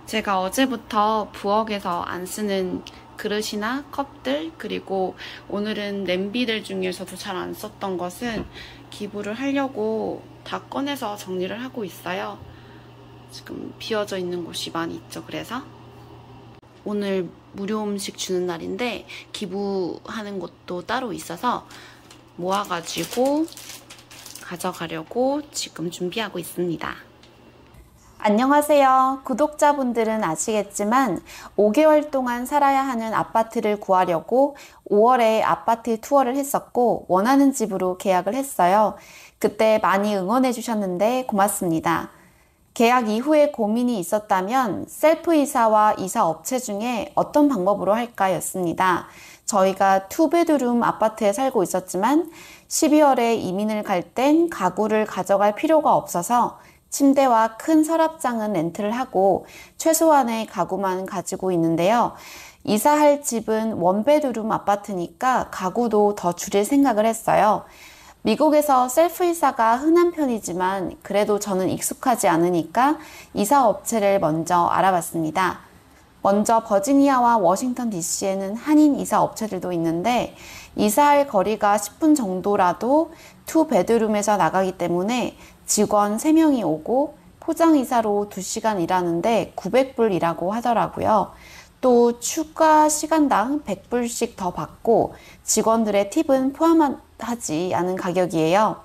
제가 어제부터 부엌에서 안 쓰는 그릇이나 컵들, 그리고 오늘은 냄비들 중에서도 잘 안 썼던 것은 기부를 하려고 다 꺼내서 정리를 하고 있어요. 지금 비어져 있는 곳이 많이 있죠. 그래서 오늘 무료 음식 주는 날인데 기부하는 곳도 따로 있어서 모아가지고 가져가려고 지금 준비하고 있습니다. 안녕하세요. 구독자분들은 아시겠지만 5개월 동안 살아야 하는 아파트를 구하려고 5월에 아파트 투어를 했었고 원하는 집으로 계약을 했어요. 그때 많이 응원해 주셨는데 고맙습니다. 계약 이후에 고민이 있었다면 셀프 이사와 이사 업체 중에 어떤 방법으로 할까 였습니다. 저희가 투베드룸 아파트에 살고 있었지만 12월에 이민을 갈 땐 가구를 가져갈 필요가 없어서 침대와 큰 서랍장은 렌트를 하고 최소한의 가구만 가지고 있는데요. 이사할 집은 원베드룸 아파트니까 가구도 더 줄일 생각을 했어요. 미국에서 셀프 이사가 흔한 편이지만 그래도 저는 익숙하지 않으니까 이사 업체를 먼저 알아봤습니다. 먼저 버지니아와 워싱턴 DC에는 한인 이사 업체들도 있는데 이사할 거리가 10분 정도라도 투 베드룸에서 나가기 때문에 직원 3명이 오고 포장이사로 2시간 일하는데 900불이라고 하더라고요. 또 추가 시간당 100불씩 더 받고 직원들의 팁은 포함하지 않은 가격이에요.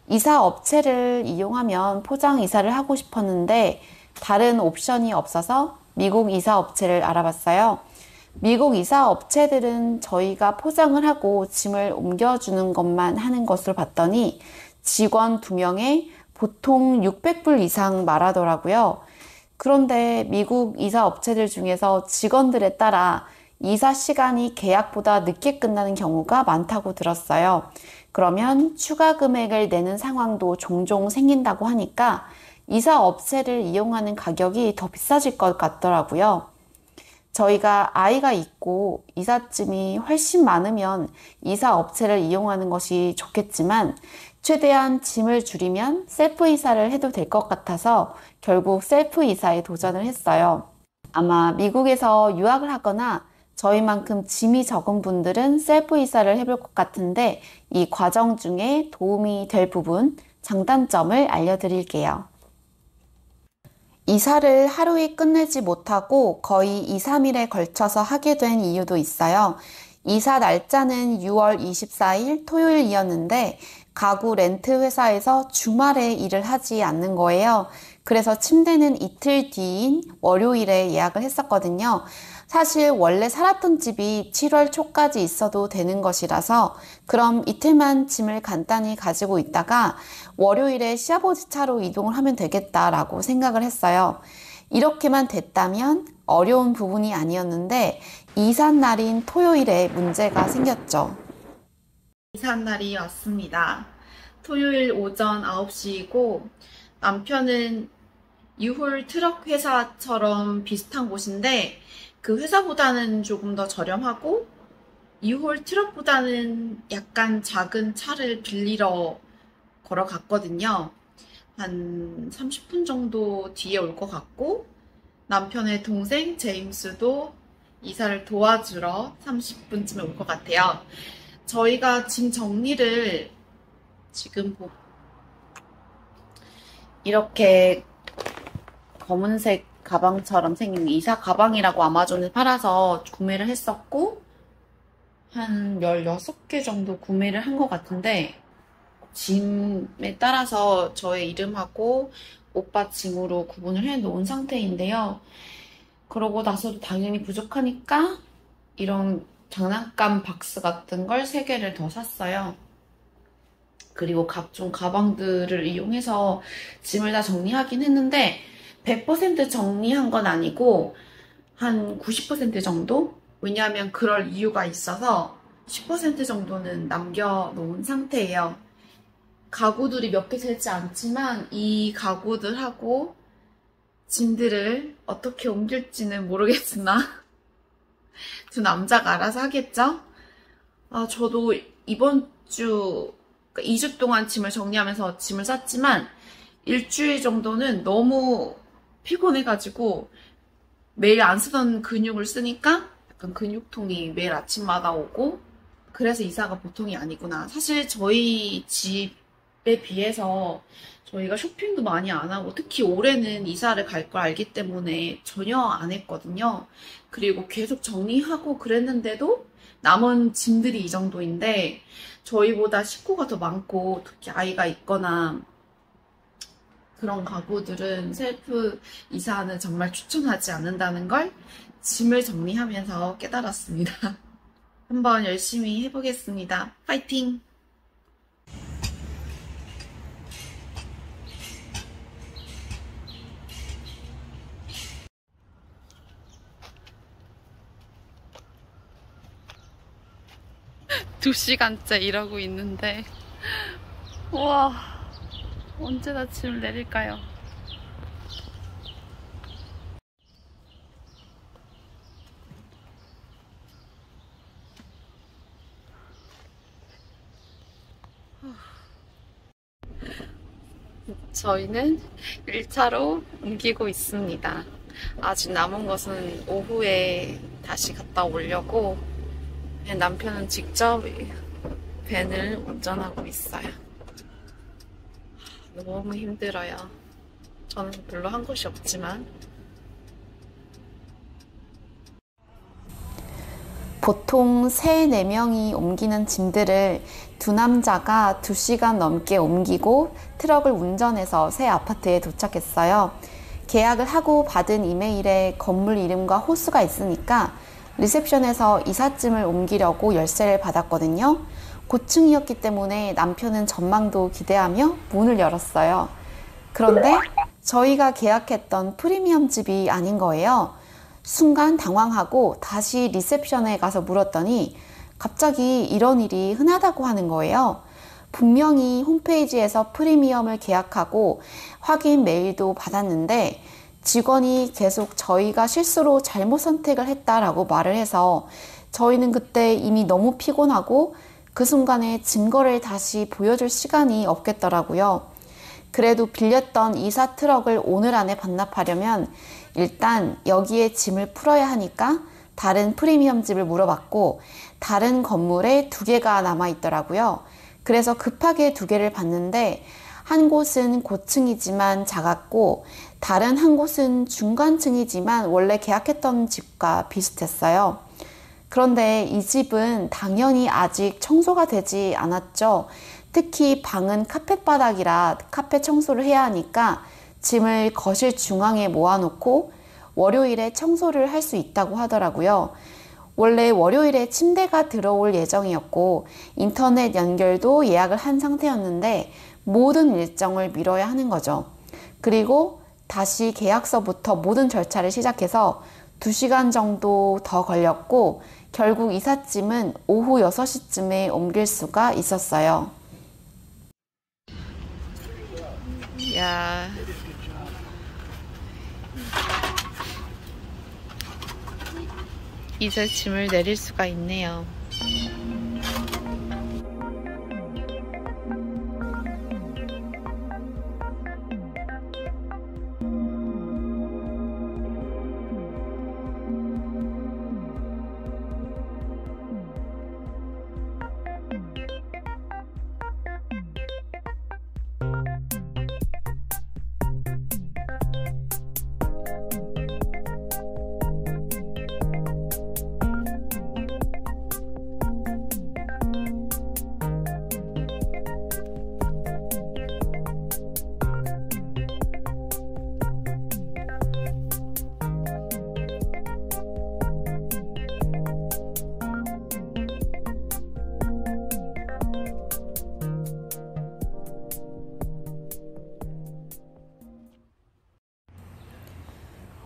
이사 업체를 이용하면 포장 이사를 하고 싶었는데 다른 옵션이 없어서 미국 이사 업체를 알아봤어요. 미국 이사 업체들은 저희가 포장을 하고 짐을 옮겨주는 것만 하는 것으로 봤더니 직원 2명에 보통 600불 이상 말하더라고요. 그런데 미국 이사 업체들 중에서 직원들에 따라 이사 시간이 계약보다 늦게 끝나는 경우가 많다고 들었어요. 그러면 추가 금액을 내는 상황도 종종 생긴다고 하니까 이사 업체를 이용하는 가격이 더 비싸질 것 같더라고요. 저희가 아이가 있고 이삿짐이 훨씬 많으면 이사 업체를 이용하는 것이 좋겠지만 최대한 짐을 줄이면 셀프 이사를 해도 될 것 같아서 결국 셀프 이사에 도전을 했어요. 아마 미국에서 유학을 하거나 저희만큼 짐이 적은 분들은 셀프 이사를 해볼 것 같은데 이 과정 중에 도움이 될 부분, 장단점을 알려드릴게요. 이사를 하루에 끝내지 못하고 거의 2, 3일에 걸쳐서 하게 된 이유도 있어요. 이사 날짜는 6월 24일 토요일이었는데 가구 렌트 회사에서 주말에 일을 하지 않는 거예요. 그래서 침대는 이틀 뒤인 월요일에 예약을 했었거든요. 사실 원래 살았던 집이 7월 초까지 있어도 되는 것이라서 그럼 이틀만 짐을 간단히 가지고 있다가 월요일에 시아버지 차로 이동을 하면 되겠다라고 생각을 했어요. 이렇게만 됐다면 어려운 부분이 아니었는데 이삿날인 토요일에 문제가 생겼죠. 이삿날이 왔습니다. 토요일 오전 9시이고 남편은 유홀 트럭 회사처럼 비슷한 곳인데 그 회사보다는 조금 더 저렴하고 유홀 트럭보다는 약간 작은 차를 빌리러 걸어갔거든요. 한 30분 정도 뒤에 올 것 같고 남편의 동생 제임스도 이사를 도와주러 30분쯤에 올 것 같아요. 저희가 짐 정리를 지금 이렇게 검은색 가방처럼 생긴 이사 가방이라고 아마존에 팔아서 구매를 했었고 한 16개 정도 구매를 한 것 같은데 짐에 따라서 저의 이름하고 오빠 짐으로 구분을 해 놓은 상태인데요. 그러고 나서도 당연히 부족하니까 이런 장난감 박스 같은 걸 3개를 더 샀어요. 그리고 각종 가방들을 이용해서 짐을 다 정리하긴 했는데 100% 정리한 건 아니고 한 90% 정도? 왜냐하면 그럴 이유가 있어서 10% 정도는 남겨놓은 상태예요. 가구들이 몇 개 되지 않지만 이 가구들하고 짐들을 어떻게 옮길지는 모르겠으나 두 남자가 알아서 하겠죠? 저도 이번 주, 그러니까 2주 동안 짐을 정리하면서 짐을 쌌지만 일주일 정도는 너무 피곤해가지고 매일 안 쓰던 근육을 쓰니까 약간 근육통이 매일 아침마다 오고, 그래서 이사가 보통이 아니구나. 사실 저희 집에 비해서 저희가 쇼핑도 많이 안 하고, 특히 올해는 이사를 갈 걸 알기 때문에 전혀 안 했거든요. 그리고 계속 정리하고 그랬는데도 남은 짐들이 이 정도인데, 저희보다 식구가 더 많고, 특히 아이가 있거나 그런 가구들은 셀프 이사는 정말 추천하지 않는다는 걸 짐을 정리하면서 깨달았습니다. 한번 열심히 해보겠습니다. 파이팅! 두 시간째 이러고 있는데, 우와, 언제나 짐을 내릴까요? 저희는 1차로 옮기고 있습니다. 아직 남은 것은 오후에 다시 갔다 오려고 남편은 직접 밴을 운전하고 있어요. 너무 힘들어요. 저는 별로 한 곳이 없지만. 보통 3, 4명이 옮기는 짐들을 두 남자가 2시간 넘게 옮기고 트럭을 운전해서 새 아파트에 도착했어요. 계약을 하고 받은 이메일에 건물 이름과 호수가 있으니까 리셉션에서 이삿짐을 옮기려고 열쇠를 받았거든요. 고층이었기 때문에 남편은 전망도 기대하며 문을 열었어요. 그런데 저희가 계약했던 프리미엄 집이 아닌 거예요. 순간 당황하고 다시 리셉션에 가서 물었더니 갑자기 이런 일이 흔하다고 하는 거예요. 분명히 홈페이지에서 프리미엄을 계약하고 확인 메일도 받았는데 직원이 계속 저희가 실수로 잘못 선택을 했다라고 말을 해서 저희는 그때 이미 너무 피곤하고 그 순간에 증거를 다시 보여줄 시간이 없겠더라고요. 그래도 빌렸던 이사 트럭을 오늘 안에 반납하려면 일단 여기에 짐을 풀어야 하니까 다른 프리미엄 집을 물어봤고 다른 건물에 2개가 남아있더라고요. 그래서 급하게 2개를 봤는데 한 곳은 고층이지만 작았고 다른 한 곳은 중간층이지만 원래 계약했던 집과 비슷했어요. 그런데 이 집은 당연히 아직 청소가 되지 않았죠. 특히 방은 카펫 바닥이라 카펫 청소를 해야 하니까 짐을 거실 중앙에 모아놓고 월요일에 청소를 할 수 있다고 하더라고요. 원래 월요일에 침대가 들어올 예정이었고 인터넷 연결도 예약을 한 상태였는데 모든 일정을 미뤄야 하는 거죠. 그리고 다시 계약서부터 모든 절차를 시작해서 2시간 정도 더 걸렸고 결국 이삿짐은 오후 6시쯤에 옮길 수가 있었어요. 야, 이제 짐을 내릴 수가 있네요.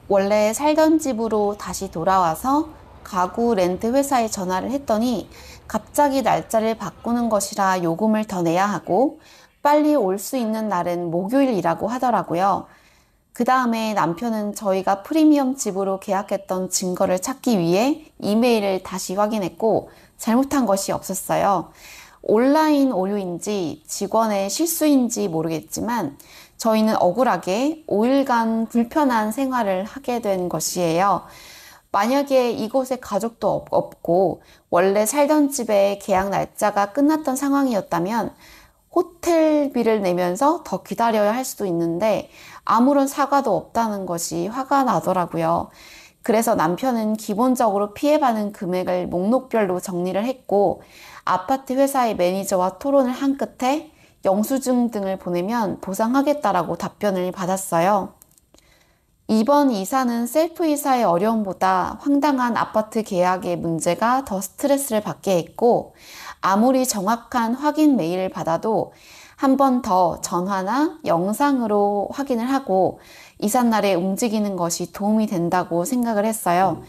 원래 살던 집으로 다시 돌아와서 가구 렌트 회사에 전화를 했더니 갑자기 날짜를 바꾸는 것이라 요금을 더 내야 하고 빨리 올 수 있는 날은 목요일이라고 하더라고요. 그 다음에 남편은 저희가 프리미엄 집으로 계약했던 증거를 찾기 위해 이메일을 다시 확인했고 잘못한 것이 없었어요. 온라인 오류인지 직원의 실수인지 모르겠지만 저희는 억울하게 5일간 불편한 생활을 하게 된 것이에요. 만약에 이곳에 가족도 없고 원래 살던 집의 계약 날짜가 끝났던 상황이었다면 호텔비를 내면서 더 기다려야 할 수도 있는데 아무런 사과도 없다는 것이 화가 나더라고요. 그래서 남편은 기본적으로 피해받은 금액을 목록별로 정리를 했고 아파트 회사의 매니저와 토론을 한 끝에 영수증 등을 보내면 보상하겠다라고 답변을 받았어요. 이번 이사는 셀프 이사의 어려움보다 황당한 아파트 계약의 문제가 더 스트레스를 받게 했고 아무리 정확한 확인 메일을 받아도 한 번 더 전화나 영상으로 확인을 하고 이삿날에 움직이는 것이 도움이 된다고 생각을 했어요.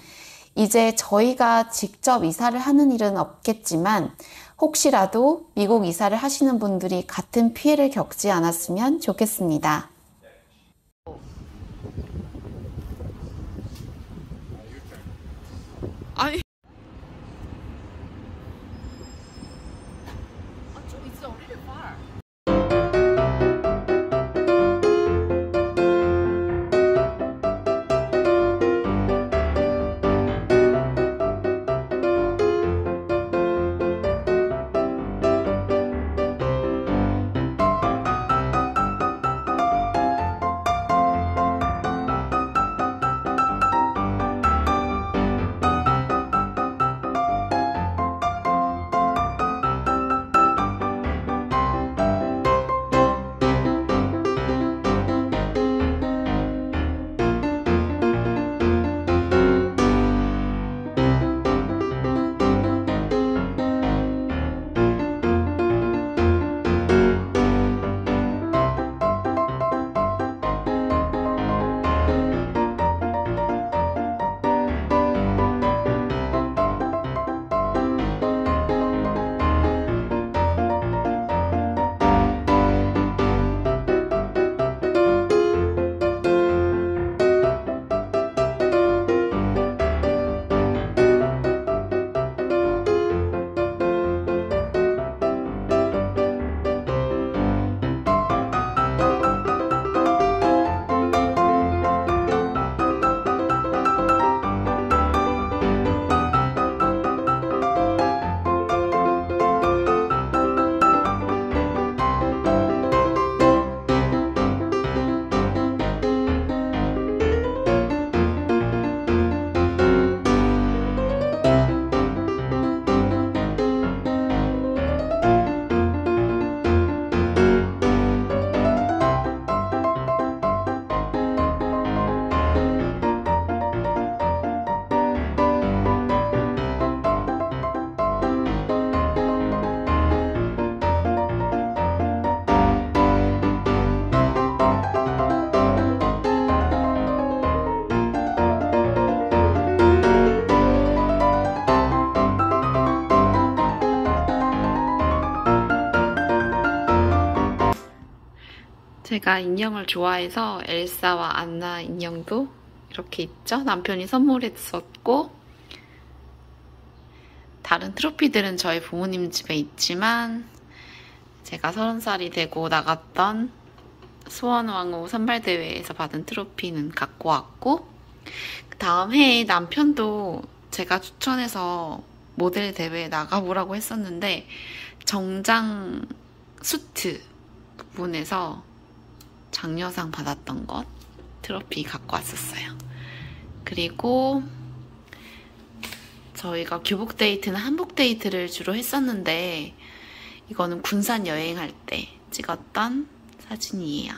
이제 저희가 직접 이사를 하는 일은 없겠지만 혹시라도 미국 이사를 하시는 분들이 같은 피해를 겪지 않았으면 좋겠습니다. 아니, it's a little far. 제가 인형을 좋아해서 엘사와 안나 인형도 이렇게 있죠. 남편이 선물했었고 다른 트로피들은 저희 부모님 집에 있지만 제가 30살이 되고 나갔던 수원왕후 선발대회에서 받은 트로피는 갖고 왔고 그 다음 해에 남편도 제가 추천해서 모델 대회에 나가보라고 했었는데 정장 수트 부분에서 장려상 받았던 것 트로피 갖고 왔었어요. 그리고 저희가 교복 데이트는 한복 데이트를 주로 했었는데 이거는 군산 여행할 때 찍었던 사진이에요.